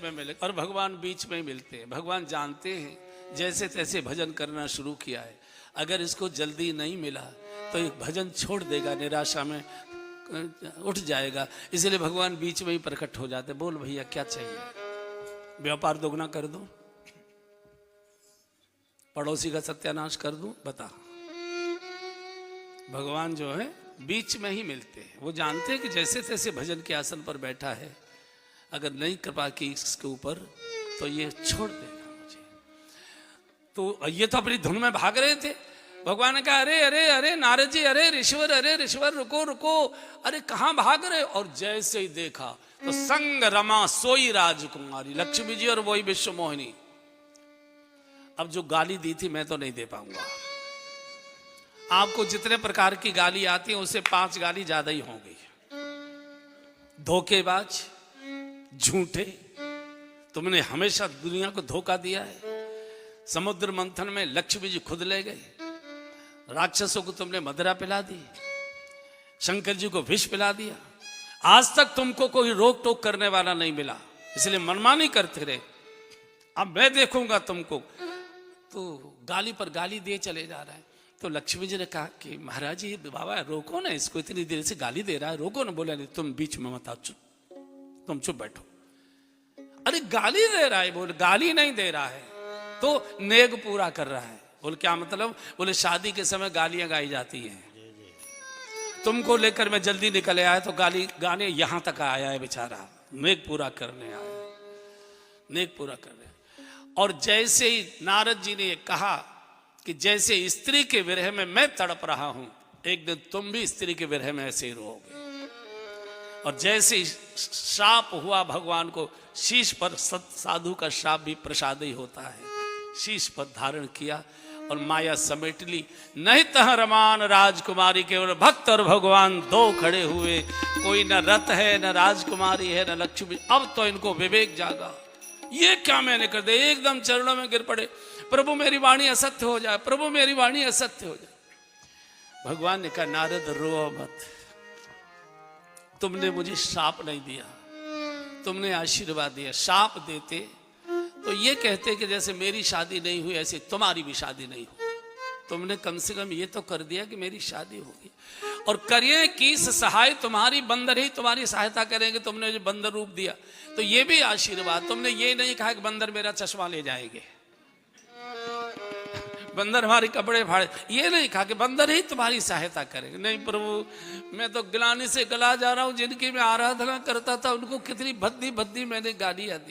में मिले और भगवान बीच में ही मिलते हैं। भगवान जानते हैं जैसे तैसे भजन करना शुरू किया है, अगर इसको जल्दी नहीं मिला तो ये भजन छोड़ देगा, निराशा में उठ जाएगा। इसलिए भगवान बीच में ही प्रकट हो जाते। बोल भैया क्या चाहिए, व्यापार दोगुना कर दूं, पड़ोसी का सत्यानाश कर दूं, बता। भगवान जो है बीच में ही मिलते हैं। वो जानते हैं कि जैसे तैसे भजन के आसन पर बैठा है, अगर नहीं कृपा की इसके ऊपर तो ये छोड़ देगा मुझे। तो ये तो अपनी धुन में भाग रहे थे। भगवान ने कहा अरे अरे अरे नारद जी, अरे ऋषिवर रुको रुको, अरे कहाँ भाग रहे। और जैसे ही देखा तो संग रमा सोई राजकुमारी लक्ष्मी जी और वही विश्व मोहिनी। अब जो गाली दी थी मैं तो नहीं दे पाऊंगा। आपको जितने प्रकार की गाली आती है उससे 5 गाली ज्यादा ही होंगी। धोखेबाज, झूठे, तुमने हमेशा दुनिया को धोखा दिया है। समुद्र मंथन में लक्ष्मी जी खुद ले गए, राक्षसों को तुमने मदिरा पिला दी, शंकर जी को विष पिला दिया। आज तक तुमको कोई रोक टोक करने वाला नहीं मिला, इसलिए मनमानी करते रहे। अब मैं देखूंगा तुमको। तो गाली पर गाली दिए चले जा रहा है। तो लक्ष्मी जी ने कहा कि महाराज जी बाबा रोको ना इसको, इतनी देर से गाली दे रहा है, रोको ना। बोला नहीं, तुम बीच में मत आओ, चुप, तुम चुप बैठो। अरे गाली दे रहा है। बोले गाली नहीं दे रहा है, तो नेग पूरा कर रहा है। बोले क्या मतलब। बोले शादी के समय गालियां गाई जाती हैं, तुमको लेकर मैं जल्दी निकल आया तो गाने यहां तक आया है बेचारा, नेग पूरा करने आया, नेग पूरा करने। और जैसे ही नारद जी ने कहा कि जैसे स्त्री के विरह में मैं तड़प रहा हूं, एक दिन तुम भी स्त्री के विरह में ऐसे ही रहोगे। और जैसे ही श्राप हुआ भगवान को, शीश पर साधु का श्राप भी प्रसाद ही होता है, शीश पर धारण किया और माया समेट ली। नहीं तह रमान राजकुमारी के और भक्त और भगवान दो खड़े हुए, कोई न रथ है न राजकुमारी है न लक्ष्मी। अब तो इनको विवेक जागा, ये क्या मैंने कर दिया। एकदम चरणों में गिर पड़े, प्रभु मेरी वाणी असत्य हो जाए, प्रभु मेरी वाणी असत्य हो जाए। भगवान ने कहा नारद रो मत, तुमने मुझे श्राप नहीं दिया, तुमने आशीर्वाद दिया। श्राप देते तो ये कहते कि जैसे मेरी शादी नहीं हुई ऐसे तुम्हारी भी शादी नहीं हुई। तुमने कम से कम ये तो कर दिया कि मेरी शादी होगी। और करिए किस सहाय, तुम्हारी बंदर ही तुम्हारी सहायता करेंगे। तुमने जो बंदर रूप दिया तो ये भी आशीर्वाद। तुमने ये नहीं कहा कि बंदर मेरा चश्मा ले जाएंगे, बंदर हमारे कपड़े फाड़े, ये नहीं कहा कि बंदर ही तुम्हारी सहायता करेंगे। नहीं प्रभु, मैं तो गिलानी से गला जा रहा हूं। जिनकी मैं आराधना करता था उनको कितनी भद्दी भद्दी मैंने गालियां दी।